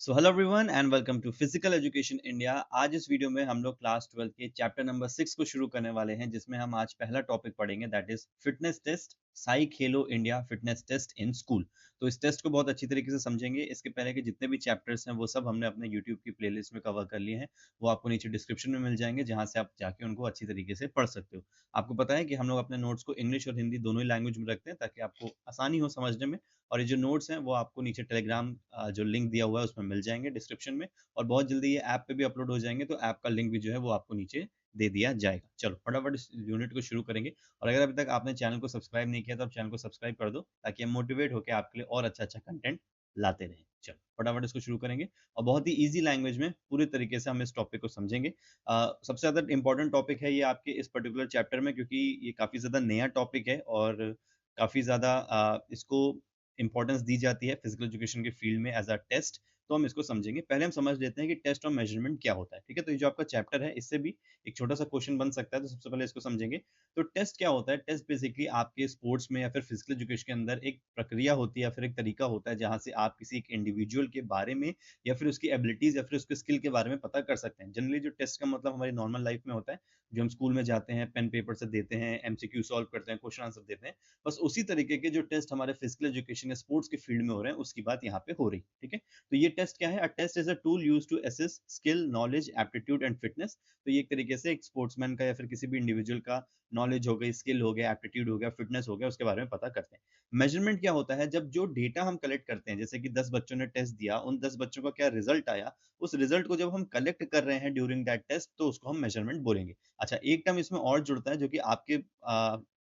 So hello everyone and welcome to physical education India. आज इस video में हम लोग क्लास 12 के चैप्टर नंबर 6 को शुरू करने वाले हैं, जिसमें हम आज पहला टॉपिक पढ़ेंगे, that is fitness test. SAI Khelo India fitness test in school. तो इस टेस्ट को बहुत अच्छी तरीके से समझेंगे। इसके पहले के जितने भी चैप्टर्स हैं वो सब हमने अपने यूट्यूब की प्लेलिस्ट में कवर कर लिए हैं। वो आपको नीचे डिस्क्रिप्शन में मिल जाएंगे, जहाँ से आप जाके उनको अच्छी तरीके से पढ़ सकते हो। आपको पता है कि हम लोग अपने नोट्स को इंग्लिश और हिंदी दोनों ही लैंग्वेज में रखते हैं, ताकि आपको आसानी हो समझने में। और ये जो नोट्स हैं वो आपको नीचे टेलीग्राम जो लिंक दिया हुआ है उसमें मिल जाएंगे डिस्क्रिप्शन में। और बहुत जल्दी ये ऐप पे भी अपलोड हो जाएंगे, तो ऐप का लिंक भी जो है वो आपको नीचे दे दिया जाएगा। चलो फटाफट इस यूनिट को शुरू करेंगे। और अगर अभी तक आपने चैनल को सब्सक्राइब नहीं किया तो आप चैनल को सब्सक्राइब कर दो, ताकि हम मोटिवेट होकर आपके लिए और अच्छा अच्छा कंटेंट लाते रहें। चलो फटाफट इसको शुरू करेंगे और बहुत ही ईजी लैंग्वेज में पूरे तरीके से हम इस टॉपिक को समझेंगे। सबसे ज़्यादा इंपॉर्टेंट टॉपिक है ये आपके इस पर्टिकुलर चैप्टर में, क्योंकि ये काफ़ी ज़्यादा नया टॉपिक है और काफ़ी ज़्यादा इसको इंपॉर्टेंस दी जाती है फिजिकल एजुकेशन के फील्ड में एज अ टेस्ट। तो हम इसको समझेंगे। पहले हम समझ लेते हैं कि टेस्ट और मेजरमेंट क्या होता है। ठीक है, तो ये जो आपका चैप्टर है इससे भी एक छोटा सा क्वेश्चन बन सकता है, तो सबसे पहले इसको समझेंगे। तो टेस्ट क्या होता है? टेस्ट बेसिकली आपके स्पोर्ट्स में या फिर फिजिकल एजुकेशन के अंदर एक प्रक्रिया होती है या फिर एक तरीका होता है, जहाँ से आप किसी एक इंडिविजुअल के बारे में या फिर उसकी एबिलिटीज या फिर उसके स्किल के बारे में पता कर सकते हैं। जनरली जो टेस्ट का मतलब हमारी नॉर्मल लाइफ में होता है, जो हम स्कूल में जाते हैं, पेन पेपर से देते हैं, एमसीक्यू सॉल्व करते हैं, क्वेश्चन आंसर देते हैं। बस उसी तरीके के जो टेस्ट हमारे फिजिकल एजुकेशन या स्पोर्ट्स के फील्ड में हो रहे हैं, उसकी बात यहाँ पे हो रही है। ठीक है, तो ये टेस्ट क्या है? A test is a tool use to assess skill, knowledge, aptitude and fitness. तो ये एक तरीके से एक स्पोर्ट्समैन का या फिर किसी भी इंडिविजुअल का नॉलेज हो गई, स्किल हो गया, एप्टीट्यूड हो गया, फिटनेस हो गया, उसके बारे में पता करते हैं। मेजरमेंट क्या होता है? जब जो डेटा हम कलेक्ट करते हैं, जैसे कि 10 बच्चों ने टेस्ट दिया, उन 10 बच्चों का क्या रिजल्ट आया, उस रिजल्ट को जब हम कलेक्ट कर रहे हैं ड्यूरिंग दैट टेस्ट, तो उसको हम मेजरमेंट बोलेंगे। अच्छा, एक टर्म इसमें और जुड़ता है जो कि आपके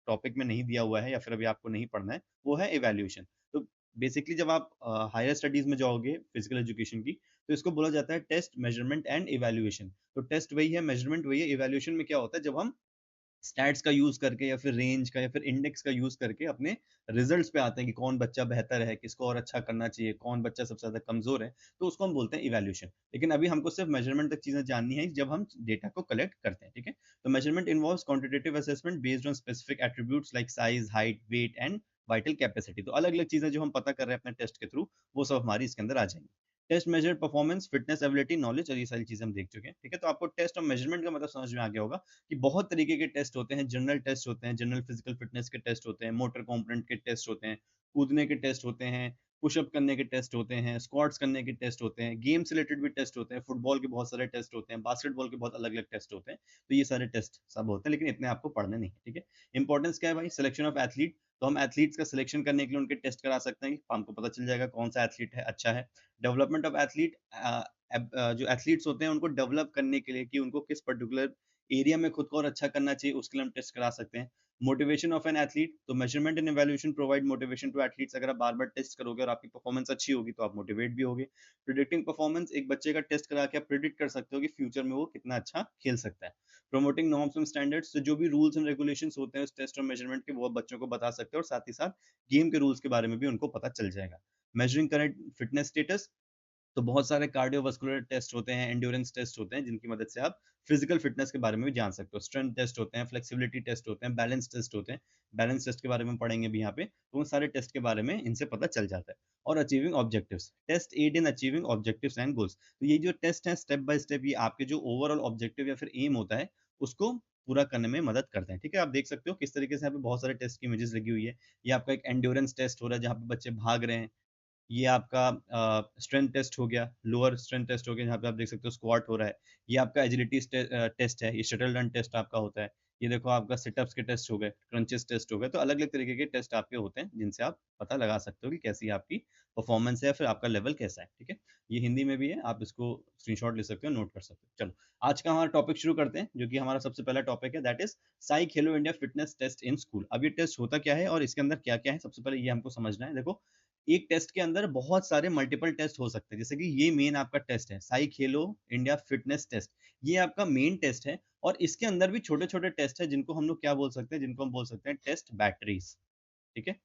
टॉपिक में नहीं दिया हुआ है या फिर अभी आपको नहीं पढ़ना है, वो है इवैल्यूएशन। तो बेसिकली जब आप हायर स्टडीज में जाओगे फिजिकल एजुकेशन की, तो इसको बोला जाता है टेस्ट, मेजरमेंट एंड इवैल्यूएशन। तो टेस्ट वही है, मेजरमेंट वही है, इवैल्यूएशन में क्या होता है? जब हम स्टैट्स का यूज़ करके या फिर रेंज का या फिर इंडेक्स का यूज़ करके अपने रिजल्ट्स पे आते हैं कि कौन बच्चा बेहतर है, किसको और अच्छा करना चाहिए, कौन बच्चा सबसे ज़्यादा कमज़ोर है, तो उसको हम बोलते हैं इवैल्यूएशन। लेकिन अभी हमको सिर्फ मेजरमेंट तक चीज़ें जाननी है जब हम डेटा को कलेक्ट करते हैं, ठीक है? तो measurement involves quantitative assessment based on specific attributes like size, height, weight and vital capacity. तो अलग-अलग चीज़ें जो हम पता कर रहे हैं अपने टेस्ट के थ्रू, वो सब हमारी इसके अंदर आ जाएँगी। Test measure performance, fitness, ability, knowledge और ये सारी चीज़ें हम देख चुके हैं, ठीक है? तो आपको टेस्ट और मेजरमेंट का मतलब समझ में आ गया होगा कि बहुत तरीके के टेस्ट होते हैं। जनरल टेस्ट होते हैं, जनरल फिजिकल फिटनेस के टेस्ट होते हैं, मोटर कंपोनेंट के टेस्ट होते हैं, कूदने के टेस्ट होते हैं, पुशअप करने के टेस्ट होते हैं, स्क्वाट्स करने के टेस्ट होते हैं, गेम से रिलेटेड भी टेस्ट होते हैं, फुटबॉल के बहुत सारे टेस्ट होते हैं, बास्केटबॉल के बहुत अलग-अलग टेस्ट होते हैं। तो ये सारे टेस्ट सब होते हैं, लेकिन इतने आपको पढ़ने नहीं है, ठीक है? इंपॉर्टेंस क्या है भाई? Selection of athlete. तो हम एथलीट्स का सिलेक्शन करने के लिए उनके टेस्ट करा सकते हैं, हमको पता चल जाएगा कौन सा एथलीट है अच्छा है। डेवलपमेंट ऑफ एथलीट, जो एथलीट्स होते हैं उनको डेवलप करने के लिए कि उनको किस पर्टिकुलर एरिया में खुद को और अच्छा करना चाहिए, उसके लिए हम टेस्ट करा सकते हैं। मोटिवेशन ऑफ एन एथलीट, तो measurement and evaluation provide motivation to athletes. अगर आप बार-बार टेस्ट करोगे और आपकी परफॉर्मेंस अच्छी होगी तो आप मोटिवेट भी होगे। प्रिडिक्टिंग परफॉर्मेंस, एक बच्चे का टेस्ट करा के आप प्रिडिक्ट कर सकते हो कि फ्यूचर में वो कितना अच्छा खेल सकता है। प्रमोटिंग नॉर्म्स एंड स्टैंडर्ड्स, तो जो भी रूल्स एंड रेगुलेशंस होते हैं उस टेस्ट और मेजरमेंट के, वो आप बच्चों को बता सकते हो और साथ ही साथ गेम के रूल्स के बारे में भी उनको पता चल जाएगा। मेजरिंग करंट फिटनेस स्टेटस, तो बहुत सारे कार्डियोवास्कुलर टेस्ट होते हैं, एंड्योरेंस टेस्ट होते हैं, जिनकी मदद से आप फिजिकल फिटनेस के बारे में भी जान सकते हो। स्ट्रेंथ टेस्ट होते हैं, फ्लेक्सिबिलिटी टेस्ट होते हैं, बैलेंस टेस्ट होते हैं। बैलेंस टेस्ट के बारे में पढ़ेंगे भी यहाँ पे, तो उन सारे टेस्ट के बारे में इनसे पता चल जाता है। और achieving objectives, test aid in achieving objectives and goals. तो ये जो टेस्ट है स्टेप बाय स्टेप, ये आपके जो ओवरऑल ऑब्जेक्टिव या फिर एम होता है, उसको पूरा करने में मदद करते हैं। ठीक है, आप देख सकते हो किस तरीके से यहाँ पे बहुत सारे टेस्ट की इमेजेस लगी हुई है। ये आपका एक एंड्योरेंस टेस्ट हो रहा है, जहाँ पे बच्चे भाग रहे हैं। ये आपका स्ट्रेंथ टेस्ट हो गया, लोअर स्ट्रेंथ टेस्ट हो गया, जहाँ पे आप देख सकते हो स्क्वाट हो रहा है। ये आपका एजिलिटी टेस्ट है, ये शटल रन टेस्ट आपका होता है। ये देखो आपका सिटअप्स के टेस्ट हो गए, क्रंचेस टेस्ट हो गए। तो अलग-अलग तरीके के टेस्ट आपके होते हैं, जिनसे आप पता लगा सकते हो कि कैसी आपकी परफॉर्मेंस है या फिर आपका लेवल कैसा है, ठीक है? ये हिंदी में भी है, आप इसको स्क्रीनशॉट ले सकते हो, नोट कर सकते हो। चलो, आज का हमारा टॉपिक शुरू करते हैं, जो कि हमारा सबसे पहला टॉपिक है, that is SAI Khelo India fitness test in school. अब ये टेस्ट होता क्या है और इसके अंदर क्या-क्या है, सबसे पहले ये हमको समझना है। देखो, एक टेस्ट के अंदर बहुत सारे मल्टीपल टेस्ट हो सकते हैं। जैसे कि ये मेन आपका टेस्ट है, Sai Khelo India fitness test. ये आपका मेन टेस्ट है और इसके अंदर भी छोटे-छोटे टेस्ट हैं, जिनको हम लोग क्या बोल सकते हैं, जिनको हम बोल सकते हैं टेस्ट बैटरीज़। ठीक है?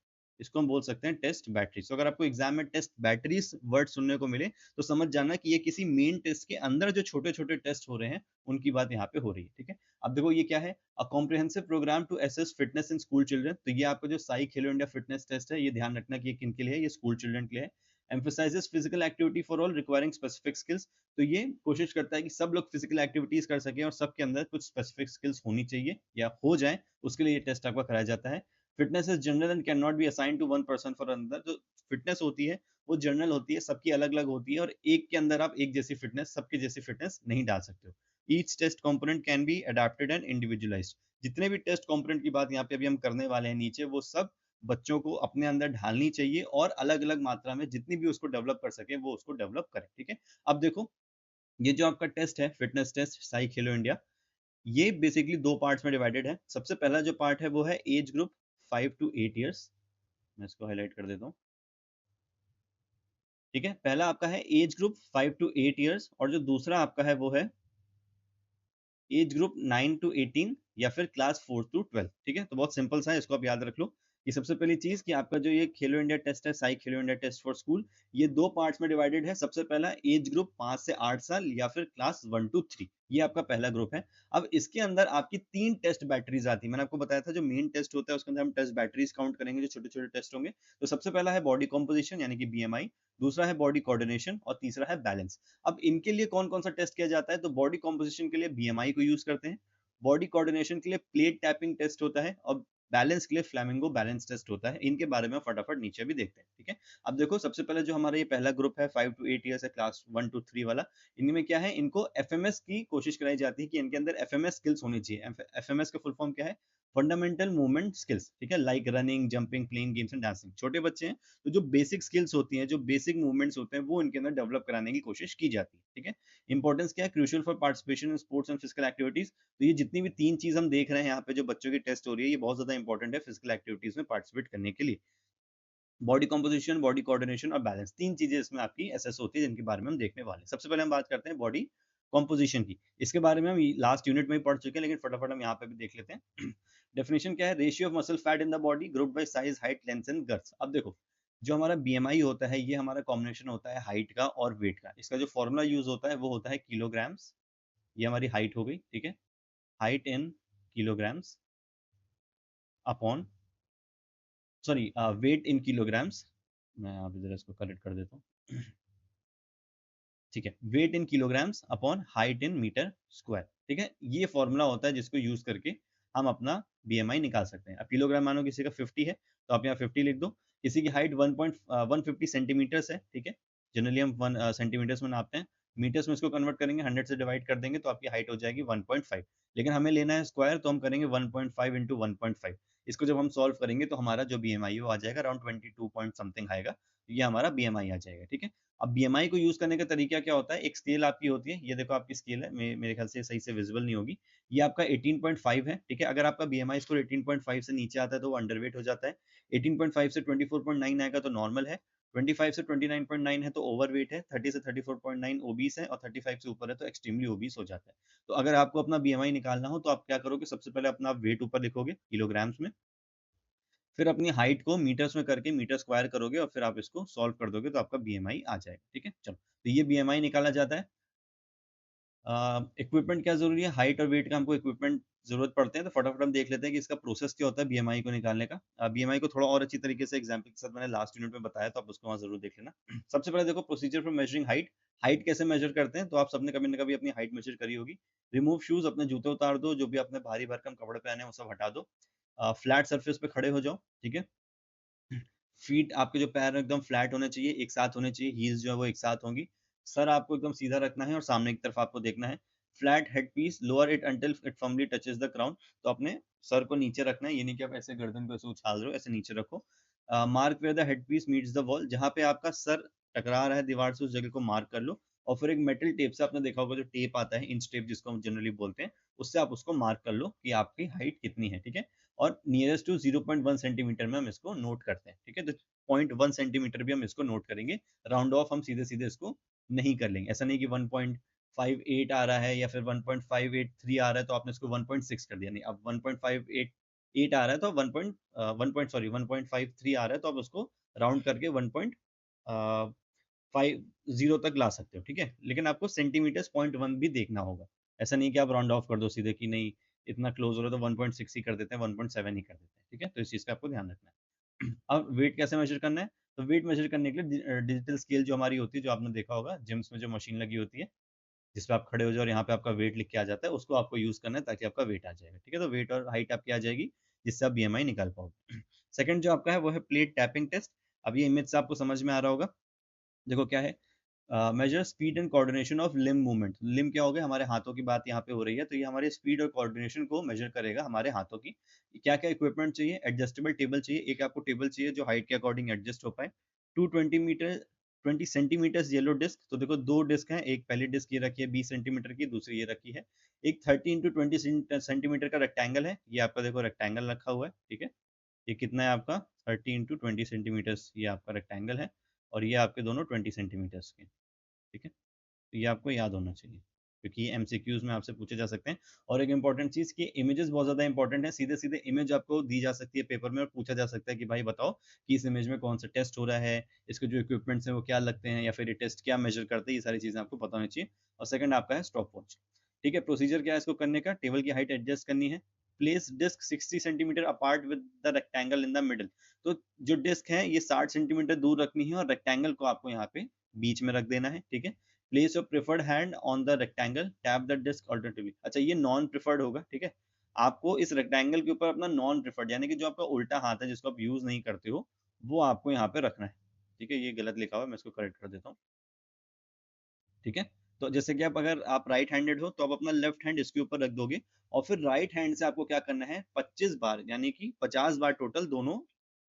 इसको हम बोल सकते हैं टेस्ट बैटरीज़। तो अगर आपको एग्ज़ाम में टेस्ट बैटरीज़ वर्ड सुनने को मिले, तो समझ जाना कि ये किसी मेन टेस्ट के अंदर जो छोटे-छोटे टेस्ट हो रहे हैं, उनकी बात यहाँ पे हो रही है। ठीक है? अब देखो ये क्या है? A comprehensive program to assess fitness in school children. तो ये आपका जो Sai Khelo India fitness test है, ये ध्यान रखना कि ये किनके लिए है, ये स्कूल चिल्ड्रन के लिए है। Emphasises physical activity for all requiring specific skills, तो ये कोशिश करता है कि सब लोग फिजिकल एक्टिविटीज कर सकें और सबके अंदर कुछ स्पेसिफिक स्किल्स होनी चाहिए या हो जाए, उसके लिए ये टेस्ट आपका कराया जाता है। Fitness is general and can not be assign to one person for another, जो फिटनेस होती है वो जनरल होती है, सबकी अलग अलग होती है और एक के अंदर आप एक जैसी फिटनेस, सबके जैसी फिटनेस नहीं डाल सकते हो। Each test component can be adapted and individualized, जितने भी टेस्ट कंपोनेंट की बात यहाँ पे अभी हम करने वाले हैं नीचे, वो सब बच्चों को अपने अंदर ढालनी चाहिए और अलग अलग मात्रा में जितनी भी उसको डेवलप कर सके वो उसको डेवलप करें, ठीक है। अब देखो, ये जो आपका टेस्ट है fitness test SAI Khelo India, ये बेसिकली दो पार्ट्स में डिवाइडेड है। सबसे पहला जो पार्ट है वो है एज ग्रुप 5 to 8 ईयर्स, मैं इसको हाईलाइट कर देता हूँ, ठीक है। पहला आपका है एज ग्रुप 5 to 8 ईयर्स और जो दूसरा आपका है वो है एज ग्रुप 9 to 18 या फिर क्लास 4 to 12, ठीक है। तो बहुत सिंपल सा है, इसको आप याद रख लो कि सबसे पहली चीज कि आपका जो ये खेलो इंडिया टेस्ट है, Sai Khelo India test for school, ये दो पार्ट्स में डिवाइडेड है। सबसे पहला एज ग्रुप 5 से 8 साल या फिर क्लास 1 to 3, ये आपका पहला ग्रुप है। अब इसके अंदर आपकी 3 टेस्ट बैटरीज आती है। मैंने आपको बताया था जो मेन टेस्ट होता है उसके अंदर हम टेस्ट बैटरीज काउंट करेंगे, जो छोटे छोटे टेस्ट होंगे। तो सबसे पहला है बॉडी कॉम्पोजिशन यानी कि बीएमआई, दूसरा है बॉडी कोऑर्डिनेशन और तीसरा है बैलेंस। अब इनके लिए कौन कौन सा टेस्ट किया जाता है, तो बॉडी कॉम्पोजिशन के लिए बीएमआई को यूज करते हैं, बॉडी कोऑर्डिनेशन के लिए प्लेट टैपिंग टेस्ट होता है और बैलेंस के लिए फ्लैमिंगो बैलेंस टेस्ट होता है। इनके बारे में फटाफट नीचे भी देखते हैं, ठीक है। अब देखो, सबसे पहले जो हमारा ये पहला ग्रुप है 5 to 8 ईयर्स है, क्लास 1 to 3 वाला, इनमें क्या है, इनको एफएमएस की कोशिश कराई जाती है कि इनके अंदर एफएमएस स्किल्स होनी चाहिए। एफएमएस का फुल फॉर्म क्या है, फंडामेंटल मूवमेंट स्किल्स, ठीक है, like running, jumping, playing games and dancing. छोटे बच्चे हैं तो जो बेसिक स्किल्स होती हैं, जो बेसिक मूवमेंट्स होते हैं, वो इनके अंदर डेवलप कराने की कोशिश की जाती है, ठीक है। इंपॉर्टेंस क्या है, crucial for participation in sports and physical activities. तो ये जितनी भी 3 चीज हम देख रहे हैं यहाँ पे जो बच्चों की टेस्ट हो रही है, ये बहुत ज्यादा इंपॉर्टेंट है फिजिकल एक्टिविटीज में पार्टिसिपेट करने के लिए। बॉडी कॉम्पोजिशन, बॉडी कोऑर्डिनेशन और बैलेंस, 3 चीजें इसमें आपकी एसएस होती है जिनके बारे में हम देखने वाले हैं। सबसे पहले हम बात करते हैं बॉडी कॉम्पोजिशन की। इसके बारे में हम लास्ट यूनिट में ही पढ़ चुके हैं, लेकिन फटाफट हम यहाँ पे भी देख लेते हैं। डेफिनेशन क्या है, ratio of muscle fat in the body group by size, height, length and girth. अब देखो, जो हमारा बीएमआई होता है ये हमारा कॉम्बिनेशन होता है हाइट का और वेट का। इसका जो फॉर्मूला यूज होता है वो होता है किलोग्राम्स, ये हमारी हाइट हो गई, ठीक है, height in kilograms upon, sorry, weight in kilograms, मैं यहाँ पे जरा इसको करेक्ट कर देता हूँ, ठीक है, weight in kilograms upon height in metre square, ठीक है। ये फॉर्मूला होता है जिसको यूज करके हम अपना बीएमआई निकाल सकते हैं। अब किलोग्राम मानो किसी का 50 है तो आप यहाँ 50 लिख दो, किसी की हाइट 1.150 सेंटीमीटर्स है, ठीक है, जनरली हम 1 सेंटीमीटर्स में नापते हैं, मीटर्स में इसको कन्वर्ट करेंगे, 100 से डिवाइड कर देंगे तो आपकी हाइट हो जाएगी 1.5, लेकिन हमें लेना है स्क्वायर तो हम करेंगे 1.5 इंटू 1.5। इसको जब हम सॉल्व करेंगे तो हमारा जो बीएमआई है वो आ जाएगा अराउंड 22 पॉइंट समथिंग आएगा, ये हमारा बीएमआई आ जाएगा, ठीक है। अब बीएमआई को यूज करने का तरीका क्या होता है, एक स्केल आपकी होती है, ये देखो आपकी स्केल है, मेरे ख्याल से सही से विजिबल नहीं होगी, ये आपका 18.5 है, ठीक है। अगर आपका बीएमआई स्कोर 18.5 से नीचे आता है तो वो अंडरवेट हो जाता है, 18.5 से 24.9 आएगा तो नॉर्मल है, 25 से 29.9 है तो ओवरवेट है, 30 से 34.9 ओबीस है और 35 से ऊपर है तो एक्सट्रीमली ओबीस हो जाता है। तो अगर आपको अपना बीएमआई निकालना हो तो आप क्या करोगे, सबसे पहले अपना वेट ऊपर लिखोगे किलोग्राम्स में, फिर अपनी हाइट को मीटर्स में करके मीटर स्क्वायर करोगे और फिर आप इसको सॉल्व कर दोगे तो आपका बीएमआई आ जाएगा, ठीक है। चलो, तो ये बीएमआई निकाला जाता है। इक्विपमेंट क्या जरूरी है, हाइट और वेट का हमको इक्विपमेंट जरूरत पड़ते हैं, तो फटाफट हम देख लेते हैं कि इसका प्रोसेस क्या होता है बीएमआई को निकालने का। बीएमआई को थोड़ा और अच्छी तरीके से एग्जाम्पल के साथ मैंने लास्ट यूनिट में बताया, तो आप उसको वहाँ जरूर देख लेना। सबसे पहले देखो, procedure for measuring height. Height कैसे मेजर करते हैं, तो आप सबने कभी ना कभी अपनी हाइट मेजर करी होगी। रिमूव शूज, अपने जूते उतार दो, जो भी आपने भारी भरकम कपड़े पहने वो सब हटा दो, फ्लैट सरफेस पे खड़े हो जाओ, ठीक है। फीट, आपके जो पैर हैं एकदम फ्लैट होने चाहिए, एक साथ होने चाहिए, हील्स जो है वो एक साथ होंगी, सर आपको एकदम सीधा रखना है और सामने की तरफ आपको देखना है। Flat head piece, lower it until it firmly touches the ground, तो अपने सर को नीचे रखना है, ये नहीं कि आप ऐसे गर्दन को ऐसे उछाल रहे हो, ऐसे नीचे रखो। Mark where the head piece meets the wall, जहाँ पे आपका सर टकरा रहा है दीवार से उस जगह को मार्क कर लो, और फिर एक मेटल टेप से, आपने देखा होगा जो टेप आता है, इंच टेप जिसको हम जनरली बोलते हैं, उससे आप उसको मार्क कर लो कि आपकी हाइट कितनी है, ठीक है। और नियरेस्ट टू 0.1 सेंटीमीटर में हम इसको नोट करते हैं, ठीक है। तो 0.1 सेंटीमीटर भी हम इसको नोट करेंगे, राउंड ऑफ हम सीधे सीधे इसको नहीं कर लेंगे, ऐसा नहीं कि 1.58 आ रहा है या फिर 1.583 आ रहा है तो आपने इसको 1.6 कर दिया, नहीं। अब 1.588 आ रहा है तो 1.53 आ रहा है तो आप उसको राउंड करके 1.50 तक ला सकते हो, ठीक है। लेकिन आपको सेंटीमीटर्स 0.1 भी देखना होगा, ऐसा नहीं कि आप राउंड ऑफ कर दो सीधे कि नहीं इतना क्लोज हो रहा है तो 1.6 ही कर देते हैं, 1.7 ही कर देते हैं, ठीक है। तो इस चीज़ का आपको ध्यान रखना है। अब वेट कैसे मेजर करना है, तो वेट मेजर करने के लिए डिजिटल स्केल जो हमारी होती है, जो आपने देखा होगा जिम्स में जो मशीन लगी होती है, जिस पे आप खड़े हो जाओ और यहाँ पे आपका वेट लिख के आ जाता है, उसको आपको यूज करना है ताकि आपका वेट आ जाएगा। ठीक है, तो वेट और हाइट आपकी आ जाएगी, जिससे आप बीएमआई निकाल पाओगे। सेकंड जो आपका है वो है प्लेट टैपिंग टेस्ट। अब ये इमेज से आपको समझ में आ रहा होगा। देखो क्या है, measure speed and coordination of limb movement. Limb क्या हो गया, हमारे हाथों की बात यहाँ पे हो रही है, तो ये हमारे स्पीड और कोऑर्डिनेशन को मेजर करेगा, हमारे हाथों की। क्या क्या इक्विपमेंट चाहिए, एडजस्टेबल टेबल चाहिए, एक आपको टेबल चाहिए जो हाइट के अकॉर्डिंग एडजस्ट हो पाए। 220 मीटर 20 सेंटीमीटर येलो डिस्क। तो देखो दो डिस्क हैं, एक पहली डिस्क ये रखी है 20 सेंटीमीटर की, दूसरी ये रखी है। एक 30 इंटू 20 सेंटीमीटर का रेक्टेंगल है, ये आपका देखो रेक्टेंगल रखा हुआ है। ठीक है, ये कितना है आपका 30 इंटू 20 सेंटीमीटर, ये आपका रेक्टेंगल है, और ये आपके दोनों 20 सेंटीमीटर्स के। ठीक है, तो ये आपको याद होना चाहिए, क्योंकि ये एमसीक्यूज में आपसे पूछे जा सकते हैं। और एक इंपॉर्टेंट चीज़ कि इमेजेस बहुत ज़्यादा इंपॉर्टेंट है, सीधे सीधे इमेज आपको दी जा सकती है पेपर में और पूछा जा सकता है कि भाई बताओ कि इस इमेज में कौन सा टेस्ट हो रहा है, इसके जो इक्विपमेंट्स हैं वो क्या लगते हैं, या फिर ये टेस्ट क्या मेजर करते हैं, ये सारी चीज़ें आपको पता होनी चाहिए। और सेकंड आपका है स्टॉप वॉच। ठीक है, प्रोसीजर क्या है इसको करने का, टेबल की हाइट एडजस्ट करनी है। Place disc 60 centimetre apart with the rectangle in the middle. तो जो डिस्क है ये 60 सेंटीमीटर दूर रखनी है और रेक्टेंगल को आपको यहाँ पे बीच में रख देना है। ठीक है, place your preferred hand on the rectangle, tap the disc alternatively. अच्छा, ये नॉन प्रेफर्ड होगा। ठीक है, आपको इस रेक्टेंगल के ऊपर अपना नॉन प्रेफर्ड, यानी कि जो आपका उल्टा हाथ है जिसको आप यूज नहीं करते हो, वो आपको यहाँ पे रखना है। ठीक है, ये गलत लिखा हुआ है, मैं इसको करेक्ट कर देता हूँ। ठीक है, तो जैसे कि आप अगर आप राइट हैंडेड हो तो आप अपना लेफ्ट हैंड इसके ऊपर रख दोगे, और फिर राइट हैंड से आपको क्या करना है, 25 बार यानी कि 50 बार टोटल दोनों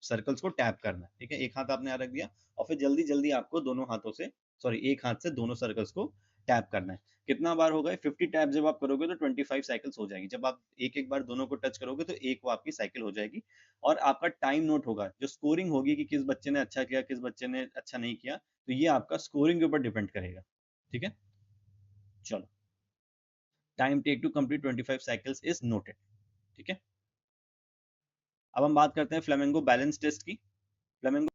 सर्कल्स को टैप करना है। ठीक है, एक हाथ आपने यहाँ रख दिया, और फिर जल्दी जल्दी आपको दोनों हाथों से, सॉरी एक हाथ से दोनों सर्कल्स को टैप करना है। कितना बार होगा, 50 टैप जब आप करोगे तो 25 साइकिल्स हो जाएगी। जब आप एक एक बार दोनों को टच करोगे तो एक वो आपकी साइकिल हो जाएगी। और आपका टाइम नोट होगा, जो स्कोरिंग होगी कि किस बच्चे ने अच्छा किया, किस बच्चे ने अच्छा नहीं किया, तो ये आपका स्कोरिंग के ऊपर डिपेंड करेगा। ठीक है, चलो, time take to complete 25 cycles is noted. ठीक है, अब हम बात करते हैं फ्लेमिंगो बैलेंस टेस्ट की। फ्लेमिंगो,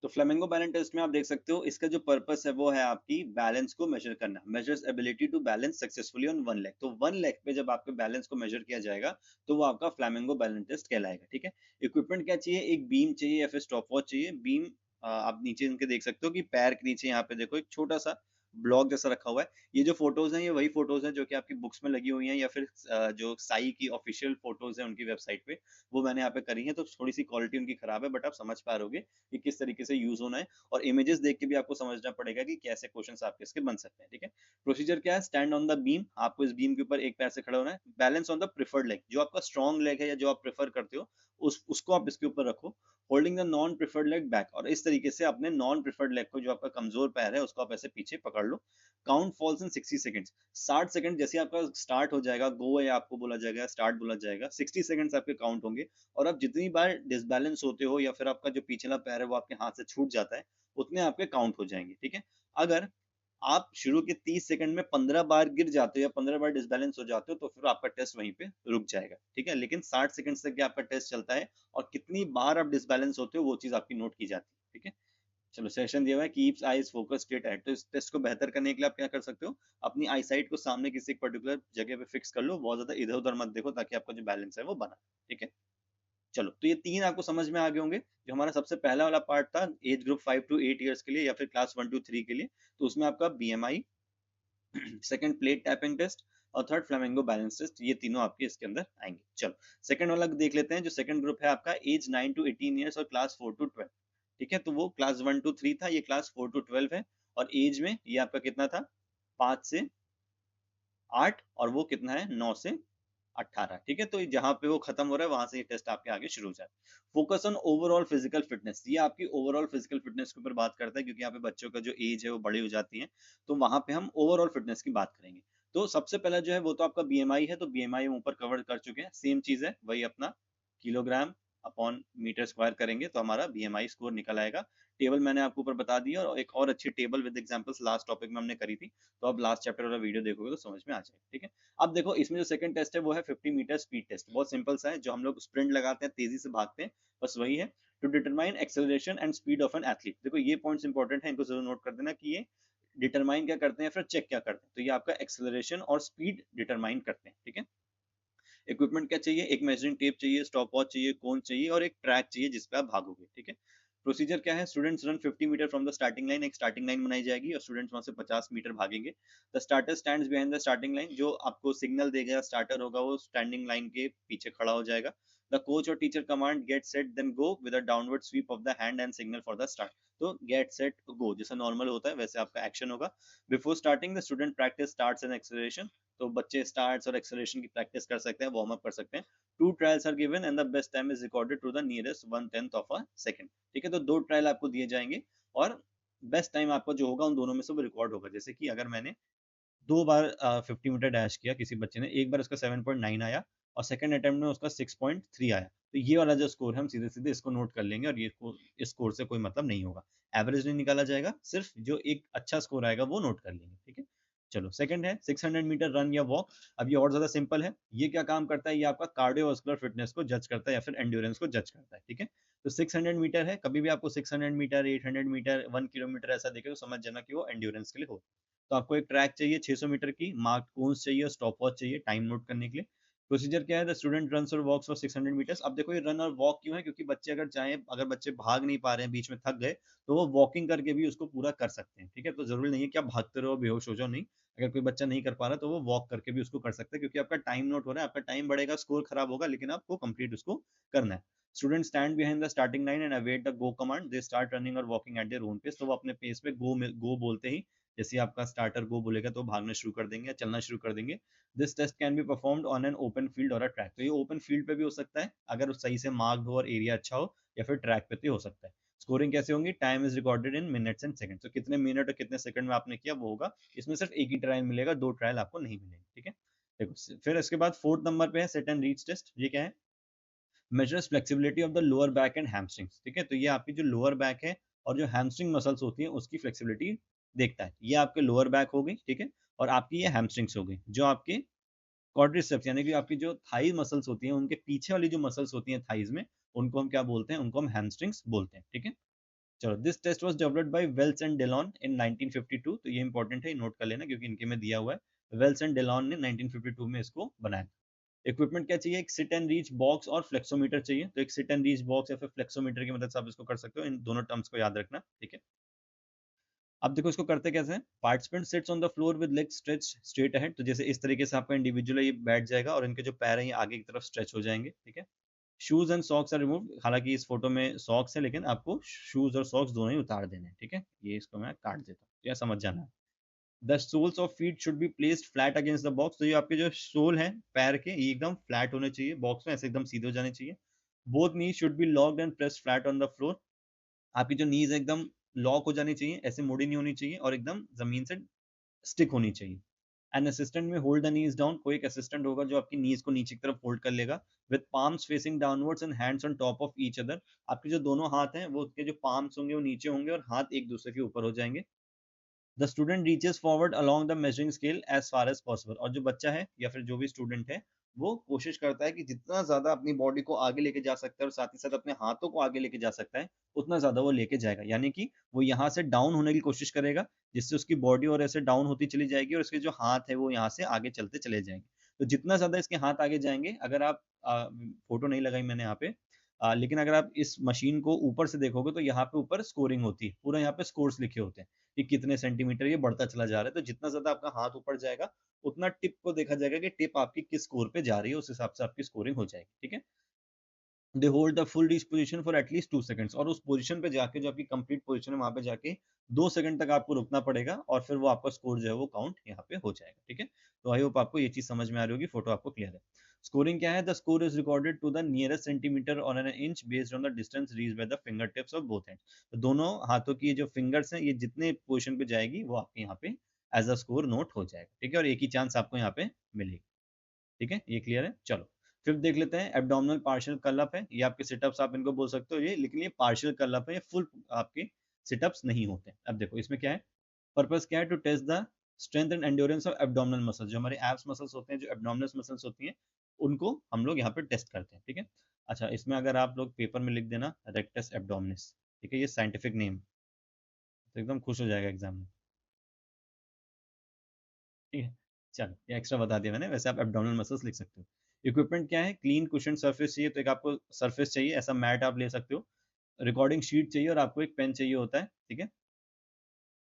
तो फ्लेमिंगो बैलेंस टेस्ट में आप देख सकते हो इसका जो पर्पस है वो है आपकी बैलेंस को मेजर करना। Measures ability to balance successfully on one leg. तो वन लेग पे जब आपके बैलेंस को मेजर किया जाएगा तो वो आपका फ्लेमिंगो बैलेंस टेस्ट कहलाएगा। ठीक है, इक्विपमेंट क्या चाहिए, एक बीम चाहिए या फिर स्टॉप वॉच चाहिए। बीम आप नीचे इनके देख सकते हो कि पैर के नीचे यहाँ पे देखो एक छोटा सा ब्लॉक जैसा रखा हुआ है। ये जो फोटोज हैं ये वही फोटोज हैं जो कि आपकी बुक्स में लगी हुई हैं, या फिर जो साई की ऑफिशियल फोटोज हैं उनकी वेबसाइट पे, वो मैंने यहाँ पे करी है। तो थोड़ी सी क्वालिटी उनकी खराब है, बट आप समझ पा रहोगे कि किस तरीके से यूज होना है, और इमेजेस देख के भी आपको समझना पड़ेगा कि कैसे क्वेश्चंस आपके इसके बन सकते हैं। ठीक है, प्रोसीजर क्या है, स्टैंड ऑन द बीम, आपको इस बीम के ऊपर एक पैर से खड़ा होना है। Balance on the preferred leg, जो आपका स्ट्रॉन्ग लेग है या जो आप प्रेफर करते हो उसको आप इसके ऊपर रखो। Holding the non preferred leg back, और इस तरीके से अपने नॉन प्रेफर्ड लेग को, जो आपका कमजोर पैर है, उसको आप ऐसे पीछे पकड़ लो। Count falls in 60 seconds. 60 second जैसे आपका स्टार्ट हो जाएगा, गो है आपको बोला जाएगा, स्टार्ट बोला जाएगा, 60 सेकंड्स आपके काउंट होंगे। और आप जितनी बार डिसबैलेंस होते हो या फिर आपका जो पिछला पैर है वो आपके हाथ से छूट जाता है, उतने आपके काउंट हो जाएंगे। ठीक है, अगर आप शुरू के 30 सेकंड में 15 बार गिर जाते हो या 15 बार डिसबैलेंस हो जाते हो तो फिर आपका टेस्ट वहीं पे रुक जाएगा। ठीक है, लेकिन 60 सेकंड तक आपका टेस्ट चलता है, और कितनी बार आप डिसबैलेंस होते हो वो चीज आपकी नोट की जाती है। ठीक है, चलो, सेशन दिया हुआ है keeps eyes focus straight ahead. तो इस टेस्ट को बेहतर करने के लिए आप क्या कर सकते हो, अपनी आई साइट को सामने किसी एक पर्टिकुलर जगह पे फिक्स कर लो, बहुत ज्यादा इधर उधर मत देखो, ताकि आपका जो बैलेंस है वो बना। ठीक है, चलो, तो ये तीन आपको समझ में आ गए होंगे। जो हमारा सबसे पहला वाला पार्ट था एज ग्रुप 5 to 8 ईयर्स के लिए या फिर क्लास 1 to 3 के लिए, तो उसमें आपका BMI, second plate tapping test, और थर्ड फ्लेमिंगो बैलेंस टेस्ट, ये तीनों आपके इसके अंदर आएंगे। चलो, सेकंड वाला देख लेते हैं। जो सेकंड ग्रुप है आपका एज 9 to 18 ईयर्स और क्लास 4 to 12। ठीक है, तो वो क्लास 1 to 3 था, ये क्लास 4 to 12 है। और एज में ये आपका कितना था, 5 से 8, और वो कितना है, 9 से 18। ठीक है, तो जहां पे वो खत्म हो रहा है वहां से ये टेस्ट आपके आगे शुरू हो जाए। Focus on overall physical fitness, ये आपकी ओवरऑल फिजिकल फिटनेस के ऊपर बात करता है, क्योंकि यहाँ पे बच्चों का जो एज है वो बड़ी हो जाती है, तो वहां पे हम ओवरऑल फिटनेस की बात करेंगे। तो सबसे पहला जो है वो तो आपका बीएमआई है, तो बीएमआई हम ऊपर कवर कर चुके हैं, सेम चीज है वही अपना, किलोग्राम अपॉन मीटर स्क्वायर करेंगे तो हमारा बीएमआई स्कोर निकल आएगा। टेबल मैंने आपको ऊपर बता दिया, और एक और अच्छी table with examples last topic में हमने करी थी, तो अब लास्ट चैप्टर वाला वीडियो देखोगे तो समझ में आ जाएगा। ठीक है, अब देखो इसमें जो सेकंड टेस्ट है वो है 50 मीटर स्पीड टेस्ट। बहुत सिंपल सा है, जो हम लोग स्प्रिंट लगाते हैं, तेजी से भागते हैं, बस वही है। To determine acceleration and speed of an athlete. देखो ये पॉइंट्स इंपॉर्टेंट है, इनको जरूर नोट कर देना कि ये डिटरमाइन क्या करते हैं, फिर चेक क्या करते हैं। तो ये आपका एक्सेलरेशन और स्पीड डिटरमाइन करते हैं। ठीक है, इक्विपमेंट क्या चाहिए, एक मेजरिंग टेप चाहिए, स्टॉप वॉच चाहिए, कोन चाहिए, और एक ट्रैक चाहिए जिसपे आप भागोगे। ठीक है, प्रोसीजर क्या है, students run 50 metre from the starting line, एक स्टार्टिंग लाइन बनाई जाएगी और स्टूडेंट्स वहां से 50 मीटर भागेंगे। The starter stands behind the starting line, जो आपको सिग्नल देगा स्टार्टर होगा वो स्टैंडिंग लाइन के पीछे खड़ा हो जाएगा। द कोच और teacher command get set then go with a downward sweep of the hand and signal for the start. तो गेट सेट गो जैसा नॉर्मल होता है वैसे आपका एक्शन होगा। Before starting the student practice starts and acceleration, तो बच्चे starts और एक्सेलरेशन की प्रैक्टिस कर सकते हैं, वार्म अप कर सकते हैं। Two trials are given and the best time is recorded to the nearest 1/10 of a second. ठीक है, तो 2 ट्रायल आपको दिए जाएंगे और बेस्ट टाइम आपका जो होगा उन दोनों में से वो रिकॉर्ड होगा। जैसे कि अगर मैंने 2 बार 50 मीटर डैश किया किसी बच्चे ने, एक बार उसका 7.9 आया और सेकंड अटेम्प्ट में उसका 6.3 आया, तो ये वाला जो स्कोर है हम सीधे-सीधे इसको नोट कर लेंगे और ये इस स्कोर से कोई मतलब नहीं होगा। एवरेज नहीं निकाला जाएगा, सिर्फ जो एक अच्छा स्कोर आएगा वो नोट कर लेंगे, ठीक है? चलो सेकंड है 600 मीटर रन या वॉक। अब ये और ज़्यादा सिंपल है। ये क्या काम करता है, ये आपका कार्डियोवास्कुलर फिटनेस को जज करता है या फिर एंड्योरेंस को जज करता है, ठीक है? तो 600 मीटर है, कभी भी आपको 600 मीटर, 800 मीटर, 1 किलोमीटर ऐसा दिखे तो समझ जाना कि वो एंड्योरेंस के लिए हो। तो आपको एक ट्रैक चाहिए 600 मीटर की, मार्क कोन्स चाहिए, स्टॉप वॉच चाहिए टाइम नोट करने के लिए। प्रोसीजर क्या है, द स्टूडेंट रन्स और वॉक्स फॉर 600 मीटर्स। अब देखो ये रन और वॉक क्यों है, क्योंकि बच्चे अगर चाहें, अगर बच्चे भाग नहीं पा रहे हैं, बीच में थक गए, तो वो वॉकिंग करके भी उसको पूरा कर सकते हैं, ठीक है? तो जरूरी नहीं है कि आप भागते रहो बेहोश हो जाओ, नहीं। अगर कोई बच्चा नहीं कर पा रहा तो वो वॉक करके भी उसको कर सकता है, क्योंकि आपका टाइम नोट हो रहा है, आपका टाइम बढ़ेगा, स्कोर खराब होगा, लेकिन आपको कंप्लीट उसको करना है। Student stand behind the starting line and await the go command, they start running और walking at their own pace. तो वो अपने पेस पे गो बोलते ही, जैसे ही आपका स्टार्टर गो बोलेगा तो भागना शुरू कर देंगे या चलना शुरू कर देंगे। This test can be performed on an open field और अ ट्रैक। तो ये ओपन फील्ड पे भी हो सकता है अगर सही से मार्क्ड हो और एरिया अच्छा हो, या फिर ट्रैक पे भी हो सकता है। स्कोरिंग कैसे होंगी, time is recorded in minutes and second. तो कितने मिनट और कितने सेकंड में आपने किया वो होगा। इसमें सिर्फ एक ही ट्रायल मिलेगा, 2 ट्रायल आपको नहीं मिलेंगे, ठीक है? देखो फिर इसके बाद फोर्थ नंबर पे है सेट एंड रीच टेस्ट। ये क्या है, measures flexibility of the lower back and hamstrings. ठीक है, तो ये आपकी जो लोअर बैक है और जो हैमस्ट्रिंग मसल्स होती है उसकी फ्लेक्सिबिलिटी देखता है। ये आपके लोअर बैक हो गई, ठीक है, और आपकी ये हैमस्ट्रिंग्स हो गई। जो आपके क्वाड्रिसेप्स यानी कि आपकी जो थाई मसल्स होती हैं, उनके पीछे वाली जो मसल्स होती हैं थाइज में, उनको हम क्या बोलते हैं, उनको हम हैमस्ट्रिंग्स बोलते हैं, ठीक है? चलो, this test was developed by Wells and Dillon in 1952। तो ये इंपॉर्टेंट है, नोट कर लेना क्योंकि इनके में दिया हुआ है। वेल्स एंड डेलॉन ने 1952 में इसको बनाया। इक्विपमेंट क्या चाहिए, एक सिट एंड रीच बॉक्स और फ्लेक्सोमीटर चाहिए। तो एक सिट एंड रीच बॉक्स या फिर फ्लेक्सोमीटर की मदद से आप इसको कर सकते हो। इन दोनों टर्म्स को याद रखना, ठीक है? अब देखो इसको करते कैसे हैं। Participant sits on the floor with leg stretch straight ahead. तो जैसे इस तरीके से आपका इंडिविजुअल ये बैठ जाएगा और इनके जो पैर हैं ये आगे की तरफ स्ट्रेच हो जाएंगे, ठीक है? Shoes and socks are remove. हालांकि इस फोटो में सॉक्स है, लेकिन आपको शूज और सॉक्स दोनों ही उतार देने हैं, ठीक है? ये इसको मैं काट देता हूँ, यह समझ जाना है। The soles of feet should be placed flat against the box. तो ये आपके जो सोल है पैर के, ये एकदम फ्लैट होने चाहिए बॉक्स में, ऐसे एकदम सीधे हो जाने चाहिए। Both knee should be locked and pressed flat on the floor. आपकी जो नीज एकदम लॉक हो जानी चाहिए, ऐसे मुड़ी नहीं होनी चाहिए और एकदम जमीन से स्टिक होनी चाहिए। एन असिस्टेंट में होल्ड द नीज डाउन। कोई एक असिस्टेंट होगा जो आपकी नीज को नीचे की तरफ होल्ड कर लेगा। With palms facing downwards and hands on top of each other. आपके जो दोनों हाथ हैं वो, उसके जो पाम्स होंगे वो नीचे होंगे और हाथ एक दूसरे के ऊपर हो जाएंगे। The student reaches forward along the measuring scale as far as possible. और जो बच्चा है या फिर जो भी स्टूडेंट है, वो कोशिश करता है कि जितना ज्यादा अपनी बॉडी को आगे लेके जा सकता है और साथ ही साथ अपने हाथों को आगे लेके जा सकता है, उतना ज्यादा वो लेके जाएगा। यानी कि वो यहाँ से डाउन होने की कोशिश करेगा, जिससे उसकी बॉडी और ऐसे डाउन होती चली जाएगी और इसके जो हाथ है वो यहाँ से आगे चलते चले जाएंगे। तो जितना ज्यादा इसके हाथ आगे जाएंगे, अगर आप फोटो नहीं लगाई मैंने यहाँ पे, लेकिन अगर आप इस मशीन को ऊपर से देखोगे तो यहाँ पे ऊपर स्कोरिंग होती है, पूरा यहाँ पे स्कोर्स लिखे होते हैं कि कितने सेंटीमीटर ये बढ़ता चला जा रहा है। तो जितना ज्यादा आपका हाथ ऊपर जाएगा, उतना टिप को देखा जाएगा कि टिप आपकी किस स्कोर पे जा रही है, उस हिसाब से आपकी स्कोरिंग हो जाएगी, ठीक है? They hold the full reach position for at least 2 seconds. और उस पोजीशन पे जाके, जो आपकी कंप्लीट पोजीशन है, वहां पे जाके 2 सेकंड तक आपको रुकना पड़ेगा और फिर वो आपका स्कोर जो है वो काउंट यहाँ पे हो जाएगा, ठीक है? तो आई होप आपको ये चीज समझ में आ रही होगी, फोटो आपको क्लियर है। स्कोरिंग क्या है, the score is recorded to the nearest centimetre on an inch based on the distance reach by the finger tips of both hands. तो दोनों हाथों की जो फिंगर्स हैं, ये जितने पोजीशन पे जाएगी वो आपके यहाँ पे एज अ स्कोर नोट हो जाएगा, ठीक है? और एक ही चांस आपको यहाँ पे मिलेगी, ठीक है? ये क्लियर है? चलो फिर देख लेते हैं। एब्डोमिनल पार्शियल कर्ल है, ये आपके सिटअप्स आप इनको बोल सकते हो ये, लेकिन ये पार्शियल कर्ल है, ये फुल आपके सिटअप्स नहीं होते। अब देखो इसमें क्या है, पर्पस क्या है, to test the strength and endurance of abdominal muscles. जो हमारे एब्स मसल्स होते हैं, जो एब्डोमिनल मसल्स होती हैं, उनको हम लोग यहाँ पे टेस्ट करते हैं, ठीक है? अच्छा, इसमें अगर आप लोग पेपर में लिख देना रेक्टस एब्डोमिनिस, ठीक है, ये साइंटिफिक नेम, तो एकदम खुश हो जाएगा एग्जाम में, ठीक है? चलो ये एक्स्ट्रा बता दिया मैंने, वैसे आप एब्डोमिनल मसल्स लिख सकते हो। इक्विपमेंट क्या है, क्लीन कुशन सरफेस चाहिए, तो एक आपको सरफेस चाहिए, ऐसा मैट आप ले सकते हो। रिकॉर्डिंग शीट चाहिए और आपको एक पेन चाहिए होता है, ठीक है,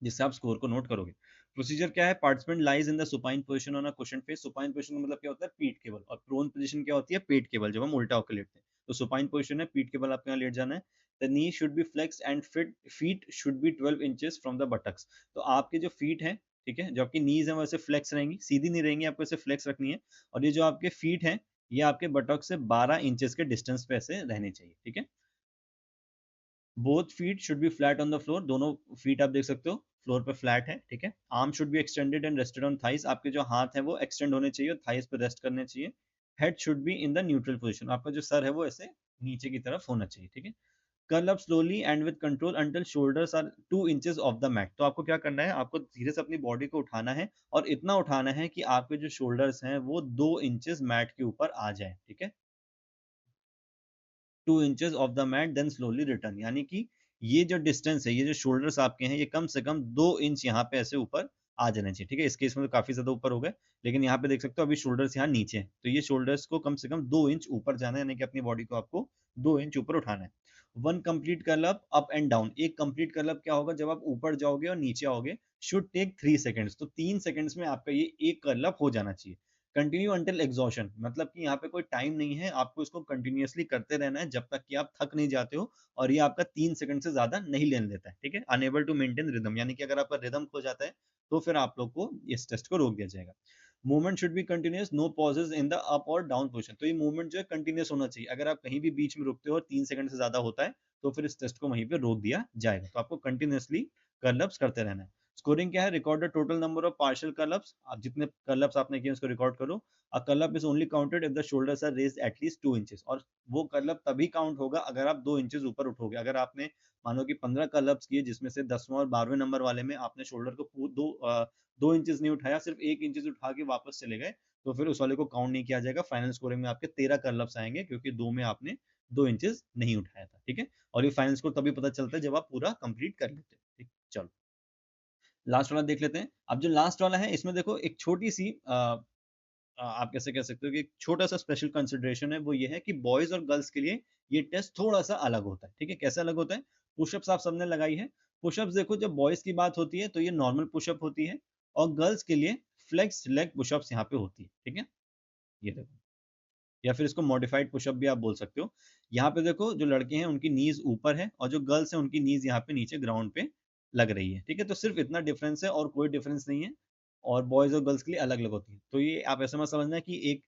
जिससे आप स्कोर को नोट करोगे। प्रोसीजर क्या है? Participant lies in the supine position on a cushion face. Supine position का मतलब क्या होता है? पीठ केबल। और प्रोन पोजीशन क्या होती है? पेट केबल, जब हम उल्टा होकर लेटते हैं। तो सुपाइन पोजीशन है, पीठ केबल आपके यहाँ लेट जाना है। The knee should be flexed and fit feet should B 12 inches from the buttocks. तो आपके जो फीट हैं, ठीक है, जो आपकी नीज है वैसे फ्लेक्स रहेंगी, सीधी नहीं रहेंगी, आपको ऐसे फ्लेक्स रखनी है। और ये जो आपके फीट हैं, ये आपके बटक से 12 इंचेस के डिस्टेंस पे ऐसे रहने चाहिए, ठीक है। Both feet should B flat on the floor. दोनों फीट आप देख सकते हो फ्लोर पे फ्लैट है, ठीक है। Arm should be extended and rested on thighs. आपके जो हाथ है वो एक्सटेंड होने चाहिए और थाइस पे रेस्ट करने चाहिए। Head should be in the neutral position. आपका जो सर है वो ऐसे नीचे की तरफ होना चाहिए, ठीक है। Curl up slowly and with control until shoulders are 2 inches off the mat. तो आपको क्या करना है? आपको धीरे से अपनी बॉडी को उठाना है और इतना उठाना है कि आपके जो शोल्डर्स हैं वो 2 इंचेस मैट के ऊपर आ जाए, ठीक है। 2 inches off the mat then slowly return. यानी कि ये जो डिस्टेंस है, ये जो शोल्डर्स आपके हैं, ये कम से कम 2 इंच यहाँ पे ऐसे ऊपर आ जाना चाहिए, ठीक है। इस केस में तो काफी ज्यादा ऊपर हो गए, लेकिन यहाँ पे देख सकते हो अभी शोल्डर्स यहाँ नीचे हैं, तो ये शोल्डर्स को कम से कम 2 इंच ऊपर जाना है, यानी कि अपनी बॉडी को आपको 2 इंच ऊपर उठाना है। One complete curl up and down. एक कंप्लीट कर्ल अप क्या होगा? जब आप ऊपर जाओगे और नीचे आओगे, शुड टेक 3 सेकेंड्स। तो 3 सेकेंड्स में आपका ये एक कर्ल अप हो जाना चाहिए। कंटिन्यू अंटिल एग्जॉशन, मतलब कि यहाँ पे कोई टाइम नहीं है, आपको इसको कंटिन्यूअसली करते रहना है जब तक कि आप थक नहीं जाते हो। और ये आपका 3 सेकंड से ज्यादा नहीं लेने देता है, ठीक है। अनेबल टू मेंटेन रिदम, यानी कि अगर आपका रिदम खो जाता है तो फिर आप लोग को इस टेस्ट को रोक दिया जाएगा। Movement should be continuous, no pauses in the up और डाउन पोजिशन। तो ये मूवमेंट जो है कंटिन्यूअस होना चाहिए। अगर आप कहीं भी बीच में रुकते हो और 3 सेकंड से ज्यादा होता है तो फिर इस टेस्ट को वहीं पे रोक दिया जाएगा। तो आपको कंटिन्यूअसली कर्लअप्स करते रहना है। स्कोरिंग क्या है? Record the total number of partial curl ups. आप जितने कर्लअप्स आपने किए उसको रिकॉर्ड करो। A curl-up is only counted if the shoulders are raised at least 2 inches। और वो कर्ल तभी काउंट होगा अगर आप 2 इंचेस ऊपर उठोगे। अगर आपने मानो कि 15 कर्लअप्स किए, जिसमें से 10वां और 12वें नंबर वाले में आपने शोल्डर को 2 इंचेस नहीं उठाया, सिर्फ 1 इंचेस उठा के वापस चले गए, तो फिर उस वाले को काउंट नहीं किया जाएगा। फाइनल स्कोरिंग में आपके 13 कर्लअप्स आएंगे, क्योंकि दो में आपने 2 इंचेस नहीं उठाया था, ठीक है। और ये फाइनल स्कोर तभी पता चलता है जब आप पूरा कंप्लीट कर लेते हैं, ठीक। चलो लास्ट वाला देख लेते हैं। अब जो लास्ट वाला है इसमें देखो एक छोटी सी आप कैसे कह सकते हो कि एक छोटा सा स्पेशल कंसिडरेशन है, वो ये है कि बॉयज और गर्ल्स के लिए ये टेस्ट थोड़ा सा अलग होता है, ठीक है। कैसे अलग होता है? पुशअप्स आप सबने लगाई है। पुशअप्स देखो, जब बॉयज की बात होती है तो ये नॉर्मल पुशअप होती है, और गर्ल्स के लिए फ्लेक्स लेग पुशअप्स यहाँ पे होती है, ठीक है। ये देखो, या फिर इसको मॉडिफाइड पुशअप भी आप बोल सकते हो। यहाँ पे देखो, जो लड़के हैं उनकी नीज ऊपर है और जो गर्ल्स हैं उनकी नीज यहाँ पे नीचे ग्राउंड पे लग रही है, ठीक है। तो सिर्फ इतना डिफरेंस है और कोई डिफरेंस नहीं है। और बॉयज और गर्ल्स के लिए अलग अलग होती है। तो ये आप ऐसे मत समझना कि एक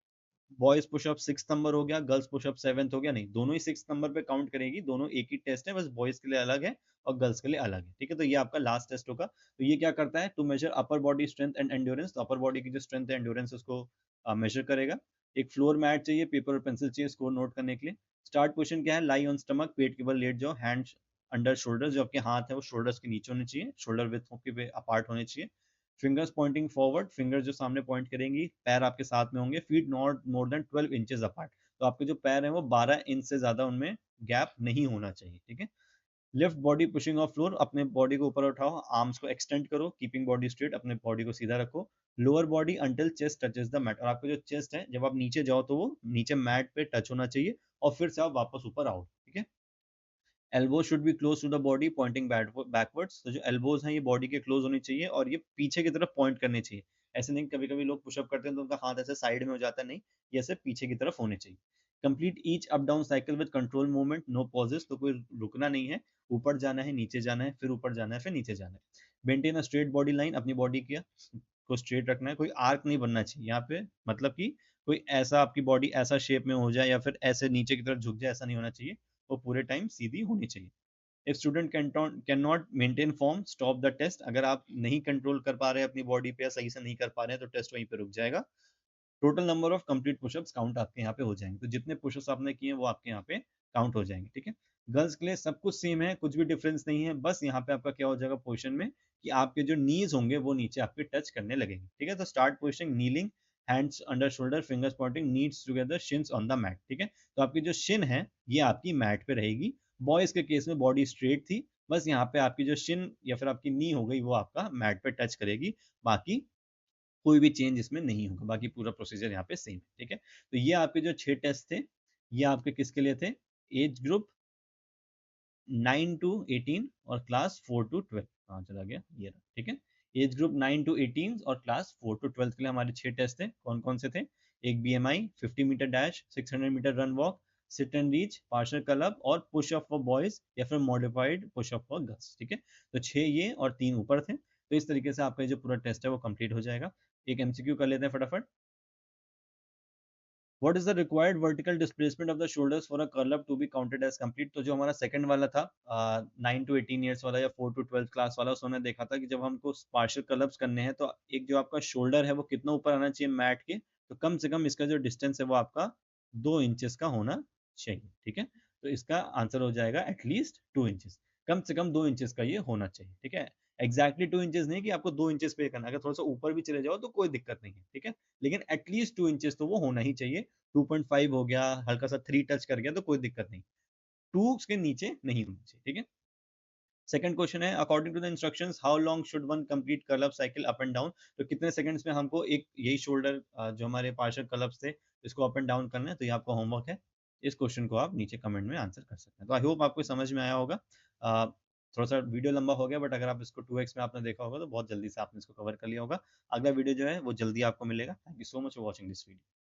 बॉयज पुशअप 6th नंबर हो गया, गर्ल्स पुशअप 7th हो गया, नहीं, दोनों ही 6th नंबर पे काउंट करेगी। दोनों एक ही टेस्ट है, बस बॉयज के लिए अलग है और गर्ल्स के लिए अलग है, ठीक है। तो ये आपका लास्ट टेस्ट होगा। तो ये क्या करता है? To measure upper body strength and endurance. तो अपर बॉडी की जो स्ट्रेंथ है, एंड्योरेंस, उसको मेजर करेगा। एक फ्लोर मैट चाहिए, पेपर और पेंसिल चाहिए स्कोर नोट करने के लिए। स्टार्ट पोजीशन क्या है? लाई ऑन स्टमक, पेट के बल लेट जाओ, हैंड अंडर शोल्डर। जो आपके हाथ है वो शोल्डर्स के नीचे होने चाहिए, शोल्डर विथ के अपार्ट होने चाहिए। फिंगर्स पॉइंटिंग फॉरवर्ड, फिंगर जो सामने पॉइंट करेंगी, पैर आपके साथ में होंगे। Feet not more than 12 inches apart. तो आपके जो पैर हैं वो 12 इंच से ज्यादा उनमें गैप नहीं होना चाहिए, ठीक है। Lift body pushing off floor, अपने बॉडी को ऊपर उठाओ, आर्म्स को एक्सटेंड करो, कीपिंग बॉडी स्ट्रेट, अपने बॉडी को सीधा रखो। Lower body until chest touches the mat. और आपका जो चेस्ट है, जब आप नीचे जाओ तो वो नीचे मैट पे टच होना चाहिए, और फिर से आप वापस ऊपर आओ, ठीक है। Elbow should be close to the body pointing backwards. तो जो एल्बोज हैं ये बॉडी के क्लोज होनी चाहिए और ये पीछे की तरफ पॉइंट करनी चाहिए। ऐसे नहीं, कभी कभी लोग पुशअप करते हैं तो उनका हाथ ऐसे साइड में हो जाता है, नहीं, ये ऐसे पीछे की तरफ होने चाहिए। Complete each up down cycle with control movement, no pauses. तो कोई रुकना नहीं है, ऊपर जाना है, नीचे जाना है, फिर ऊपर जाना है, फिर नीचे जाना है। Maintain a straight body line, अपनी बॉडी को स्ट्रेट रखना है, कोई आर्क नहीं बनना चाहिए यहाँ पे। मतलब कि कोई ऐसा आपकी बॉडी ऐसा शेप में हो जाए या फिर ऐसे नीचे की तरफ झुक जाए, ऐसा नहीं होना चाहिए। वो पूरे टाइम सीधी होनी चाहिए। If student can not maintain form, stop the test. अगर आप नहीं कंट्रोल कर पा रहे हैं अपनी बॉडी पे या सही से नहीं कर पा रहे हैं तो टेस्ट वहीं पे रुक जाएगा। Total number of complete pushups count आपके यहाँ पे हो जाएंगे। तो जितने पुशअप्स आपने किए वो आपके यहाँ पे काउंट हो जाएंगे, ठीक है। गर्ल्स के लिए सब कुछ सेम है, कुछ भी डिफरेंस नहीं है। बस यहाँ पे आपका क्या हो जाएगा पोजिशन में, कि आपके जो नीज होंगे वो नीचे आपके टच करने लगेंगे, ठीक है। तो start position kneeling, hands under shoulder, fingers pointing, knees together, shins on the mat, ठीक है। तो आपकी जो शिन है ये आपकी मैट पे रहेगी। बॉयज के केस में बॉडी स्ट्रेट थी, बस यहाँ पे आपकी जो शिन या फिर आपकी नी हो गई वो आपका मैट पे टच करेगी। बाकी कोई भी चेंज इसमें नहीं होगा, बाकी पूरा प्रोसीजर यहाँ पे सेम है, ठीक है। तो ये आपके जो 6 टेस्ट थे, ये आपके किसके लिए थे? एज ग्रुप, 9 टू 18 और क्लास 4 टू 12। कहाँ चला गया, ये रहा, ठीक है। एज ग्रुप 9 टू 18 और क्लास 4 टू 12 के लिए हमारे 6 टेस्ट थे। कौन कौन से थे? एक BMI, 50 metre dash, 600 metre run walk, sit and reach, partial curl up और पुश अप फॉर बॉयज या फिर modified push up for girls, ठीक है। तो 6 ये और 3 ऊपर थे। तो इस तरीके से आपका जो पूरा टेस्ट है वो कंप्लीट हो जाएगा। एक एमसीक्यू कर लेते हैं फटाफट। What is the required vertical displacement of the shoulders for a curl up to be counted as complete? तो जो हमारा सेकंड वाला था 9 to 18 ईयर्स वाला या 4 to 12 क्लास वाला, उसने देखा था कि जब हमको पार्शियल कर्ल्स करने हैं तो एक जो आपका शोल्डर है वो कितना ऊपर आना चाहिए मैट के, तो कम से कम इसका जो डिस्टेंस है वो आपका 2 इंचेस का होना चाहिए, ठीक है। तो इसका आंसर हो जाएगा एटलीस्ट 2 इंचेस, कम से कम 2 इंचेस का ये होना चाहिए, ठीक है। एग्जैक्टली 2 इंचेस नहीं कि आपको 2 इंचेस पे करना है, अगर थोड़ा सा ऊपर भी चले जाओ तो कोई दिक्कत नहीं है, ठीक है। लेकिन एटलीस्ट 2 इंचेस तो वो होना ही चाहिए। 2.5 हो गया, हल्का सा 3 टच कर गया तो कोई दिक्कत नहीं, 2 के नीचे नहीं होना चाहिए, ठीक है। सेकंड क्वेश्चन है, according to the instructions how long should one complete curl up cycle up and down? तो कितने सेकंड्स में हमको एक यही शोल्डर जो हमारे पार्शियल कर्ल अप्स थे इसको अप एंड डाउन करना है, तो ये आपका होमवर्क है। इस क्वेश्चन को आप नीचे कमेंट में आंसर कर सकते हैं। तो आई होप आपको समझ में आया होगा। थोड़ा सा वीडियो लंबा हो गया, बट अगर आप इसको 2x में आपने देखा होगा तो बहुत जल्दी से आपने इसको कवर कर लिया होगा। अगला वीडियो जो है वो जल्दी आपको मिलेगा। Thank you so much for watching this video.